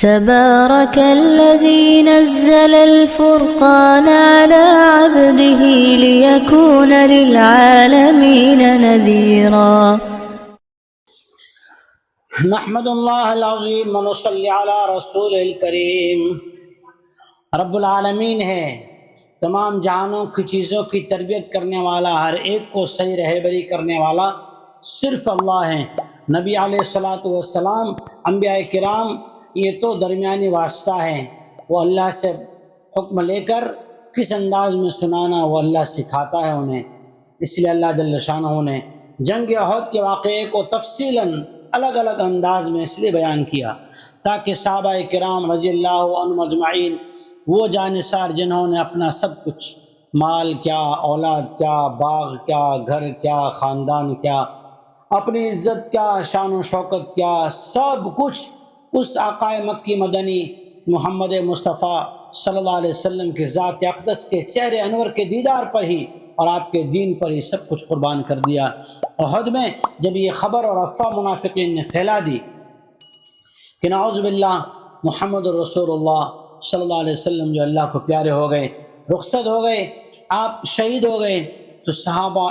تبارك الذي نزل الفرقان على عبده ليكون للعالمين نذيرا نحمد اللہ العظیم ونصلی علی رسول الکریم۔ رب العالمین ہے، تمام جہانوں کی چیزوں کی تربیت کرنے والا، ہر ایک کو صحیح رہبری کرنے والا صرف اللہ ہے۔ نبی علیہ الصلاۃ والسلام، انبیاء کرام یہ تو درمیانی واسطہ ہیں، وہ اللہ سے حکم لے کر کس انداز میں سنانا وہ اللہ سکھاتا ہے انہیں۔ اس لیے اللہ جل شانہ نے جنگ احد کے واقعے کو تفصیلاً الگ الگ انداز میں اس لیے بیان کیا تاکہ صحابہ کرام رضی اللہ عنہم اجمعین، وہ جانثار جنہوں نے اپنا سب کچھ، مال کیا، اولاد کیا، باغ کیا، گھر کیا، خاندان کیا، اپنی عزت کیا، شان و شوکت کیا، سب کچھ اس آقا مکی مدنی محمد مصطفیٰ صلی اللہ علیہ وسلم کے ذات اقدس کے چہرے انور کے دیدار پر ہی اور آپ کے دین پر ہی سب کچھ قربان کر دیا۔ احد میں جب یہ خبر اور افواہ منافقین نے پھیلا دی کہ نعوذ باللہ محمد رسول اللہ صلی اللہ علیہ وسلم جو اللہ کو پیارے ہو گئے، رخصت ہو گئے، آپ شہید ہو گئے، تو صحابہ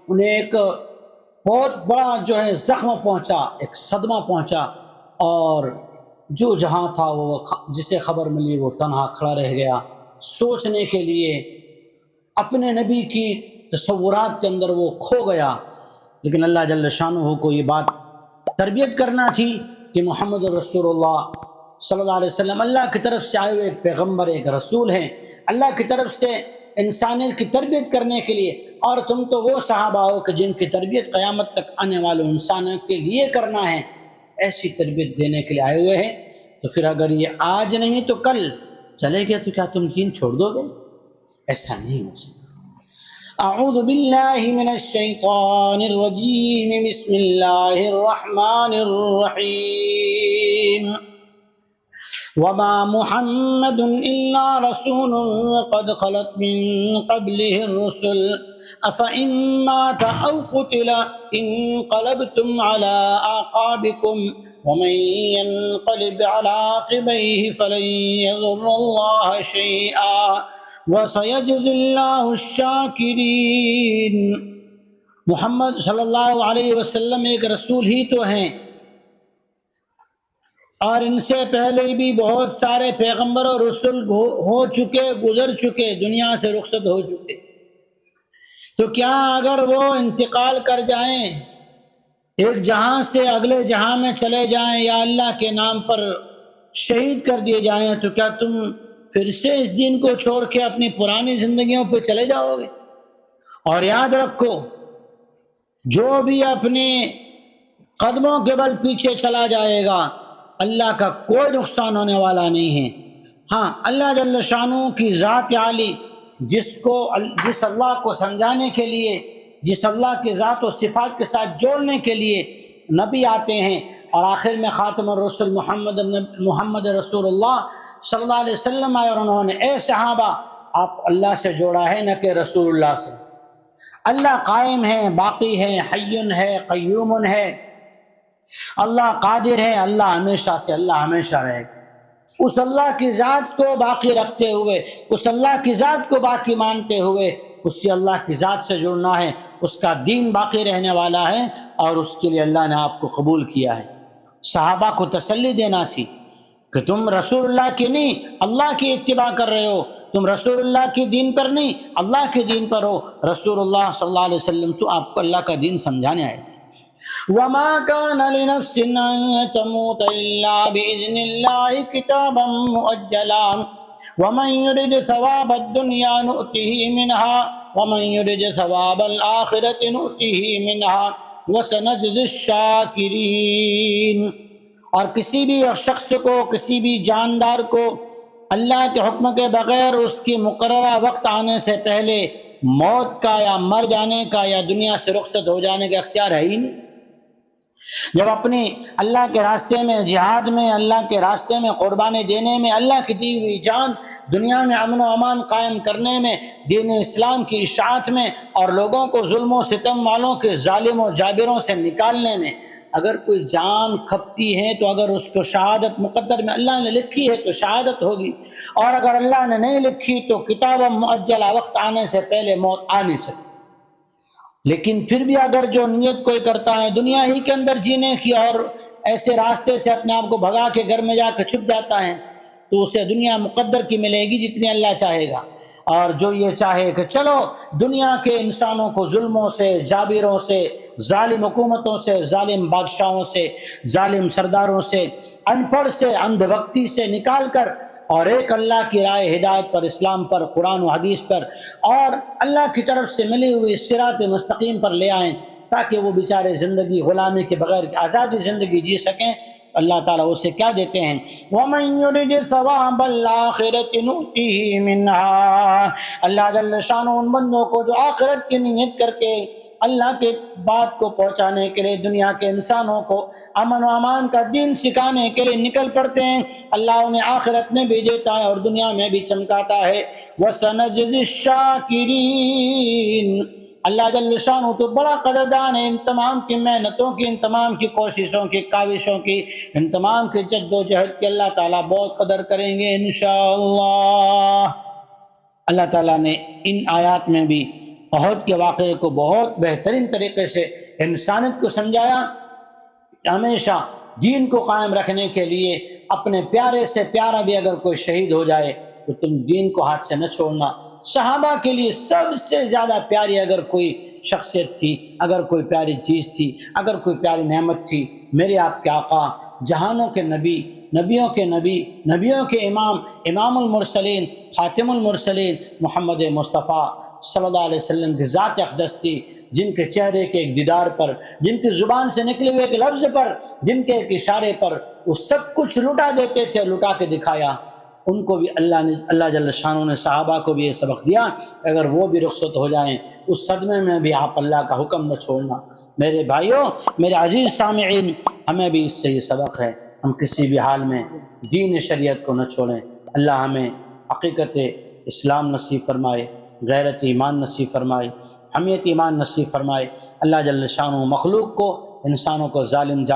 انہیں ایک بہت بڑا زخم پہنچا، ایک صدمہ پہنچا، اور جو جہاں تھا وہ جسے خبر ملی وہ تنہا کھڑا رہ گیا، سوچنے کے لیے اپنے نبی کی تصورات کے اندر وہ کھو گیا۔ لیکن اللہ جل شانہ کو یہ بات تربیت کرنا تھی کہ محمد رسول اللہ صلی اللہ علیہ وسلم اللہ کی طرف سے آئے ہوئے ایک پیغمبر، ایک رسول ہیں، اللہ کی طرف سے انسانیت کی تربیت کرنے کے لیے، اور تم تو وہ صحابہ ہو کہ جن کی تربیت قیامت تک آنے والے انسانوں کے لیے کرنا ہے، ایسی تربیت دینے کے لیے آئے ہوئے ہیں۔ تو پھر اگر یہ آج نہیں تو کل چلے گئے تو کیا تم دین چھوڑ دو گے؟ ایسا نہیں ہو سکتا۔ اعوذ باللہ من الشیطان الرجیم، بسم اللہ الرحمن الرحیم۔ وما محمد الا رسول قد خلت من قبله الرسل افإن مات او قتل انقلبتم على اعقابكم ومن ينقلب على عقبيه فلن يضر الله شيئا وسيجزي الله الشاكرين۔ محمد صلی اللہ علیہ وسلم ایک رسول ہی تو ہیں، اور ان سے پہلے بھی بہت سارے پیغمبر اور رسول ہو چکے، گزر چکے، دنیا سے رخصت ہو چکے۔ تو کیا اگر وہ انتقال کر جائیں، ایک جہاں سے اگلے جہاں میں چلے جائیں، یا اللہ کے نام پر شہید کر دیے جائیں، تو کیا تم پھر سے اس دین کو چھوڑ کے اپنی پرانی زندگیوں پہ چلے جاؤ گے؟ اور یاد رکھو، جو بھی اپنے قدموں کے بل پیچھے چلا جائے گا، اللہ کا کوئی نقصان ہونے والا نہیں ہے۔ ہاں، اللہ جل شانہ کی ذات عالی، جس اللہ کو سمجھانے کے لیے، جس اللہ کی ذات و صفات کے ساتھ جوڑنے کے لیے نبی آتے ہیں، اور آخر میں خاتم الرسول محمد رسول اللہ صلی اللہ علیہ وسلم آئے، اور انہوں نے اے صحابہ، آپ اللہ سے جوڑا ہے نہ کہ رسول اللہ سے۔ اللہ قائم ہے، باقی ہے، حی ہے، قیوم ہے، اللہ قادر ہے، اللہ ہمیشہ سے، اللہ ہمیشہ رہے گا۔ اس اللہ کی ذات کو باقی رکھتے ہوئے، اس اللہ کی ذات کو باقی مانتے ہوئے، اسی اللہ کی ذات سے جڑنا ہے، اس کا دین باقی رہنے والا ہے، اور اس کے لیے اللہ نے آپ کو قبول کیا ہے۔ صحابہ کو تسلی دینا تھی کہ تم رسول اللہ کی نہیں، اللہ کی اتباع کر رہے ہو، تم رسول اللہ کی دین پر نہیں، اللہ کے دین پر ہو۔ رسول اللہ صلی اللہ علیہ وسلم تو آپ کو اللہ کا دین سمجھانے آئے تھے۔ وما كان لنفس أن تموت إلا بإذن الله كتابا مؤجلا ومن يرد ثواب الدنيا نؤته منها ومن يرد ثواب الآخرة نؤته منها وسنجزي الشاكرين۔ اور کسی بھی شخص کو، کسی بھی جاندار کو اللہ کے حکم کے بغیر اس کی مقررہ وقت آنے سے پہلے موت کا، یا مر جانے کا، یا دنیا سے رخصت ہو جانے کا اختیار ہے ہی نہیں۔ جب اپنی اللہ کے راستے میں جہاد میں، اللہ کے راستے میں قربانی دینے میں، اللہ کی دی ہوئی جان دنیا میں امن و امان قائم کرنے میں، دین اسلام کی اشاعت میں، اور لوگوں کو ظلم و ستم والوں کے ظالم و جابروں سے نکالنے میں اگر کوئی جان کھپتی ہے تو اگر اس کو شہادت مقدر میں اللہ نے لکھی ہے تو شہادت ہوگی، اور اگر اللہ نے نہیں لکھی تو کتاب مؤجلہ وقت آنے سے پہلے موت آ نہیں سکتی۔ لیکن پھر بھی اگر جو نیت کوئی کرتا ہے دنیا ہی کے اندر جینے کی اور ایسے راستے سے اپنے آپ کو بھگا کے گھر میں جا کے چھپ جاتا ہے تو اسے دنیا مقدر کی ملے گی جتنی اللہ چاہے گا، اور جو یہ چاہے کہ چلو دنیا کے انسانوں کو ظلموں سے، جابروں سے، ظالم حکومتوں سے، ظالم بادشاہوں سے، ظالم سرداروں سے، ان پڑھ سے، اندھ وقتی سے نکال کر اور ایک اللہ کی رائے ہدایت پر، اسلام پر، قرآن و حدیث پر اور اللہ کی طرف سے ملی ہوئی صراط مستقیم پر لے آئیں، تاکہ وہ بیچارے زندگی غلامی کے بغیر آزادی زندگی جی سکیں۔ اللہ تعالیٰ اسے کیا دیتے ہیں؟ وَمَن يُرِدِ ثَوَابَ الْآخِرَةِ نُؤْتِهِ مِنْهَا، اللہ جل شانہ ان بندوں کو جو آخرت کی نیت کر کے اللہ کے بات کو پہنچانے کے لیے دنیا کے انسانوں کو امن و امان کا دین سکھانے کے لیے نکل پڑتے ہیں، اللہ انہیں آخرت میں بھی دیتا ہے اور دنیا میں بھی چمکاتا ہے۔ وَسَنَجْزِي الشَّاكِرِينَ، اللہ جل شانہ تو بڑا قدردان ہے ان تمام کی محنتوں کی، ان تمام کی کوششوں کی، کاوشوں کی، ان تمام کی جد و جہد کی اللہ تعالیٰ بہت قدر کریں گے انشاءاللہ۔ اللہ تعالیٰ نے ان آیات میں بھی احد کے واقعے کو بہت بہترین طریقے سے انسانیت کو سمجھایا کہ ہمیشہ دین کو قائم رکھنے کے لیے اپنے پیارے سے پیارا بھی اگر کوئی شہید ہو جائے تو تم دین کو ہاتھ سے نہ چھوڑنا۔ صحابہ کے لیے سب سے زیادہ پیاری اگر کوئی شخصیت تھی، اگر کوئی پیاری چیز تھی، اگر کوئی پیاری نعمت تھی، میرے آپ کے آقا، جہانوں کے نبی، نبیوں کے نبی، نبیوں کے امام، امام المرسلین، خاتم المرسلین، محمد مصطفیٰ صلی اللہ علیہ وسلم کی ذات اقدس تھی، جن کے چہرے کے ایک دیدار پر، جن کی زبان سے نکلے ہوئے ایک لفظ پر، جن کے ایک اشارے پر وہ سب کچھ لٹا دیتے تھے، لٹا کے دکھایا۔ ان کو بھی اللہ جل شانہ نے صحابہ کو بھی یہ سبق دیا، اگر وہ بھی رخصت ہو جائیں اس صدمے میں بھی آپ اللہ کا حکم نہ چھوڑنا۔ میرے بھائیوں، میرے عزیز سامعین، ہمیں بھی اس سے یہ سبق ہے، ہم کسی بھی حال میں دین شریعت کو نہ چھوڑیں۔ اللہ ہمیں حقیقت اسلام نصیب فرمائے، غیرت ایمان نصیب فرمائے، حمیت ایمان نصیب فرمائے۔ اللہ جل شانہ مخلوق کو، انسانوں کو ظالم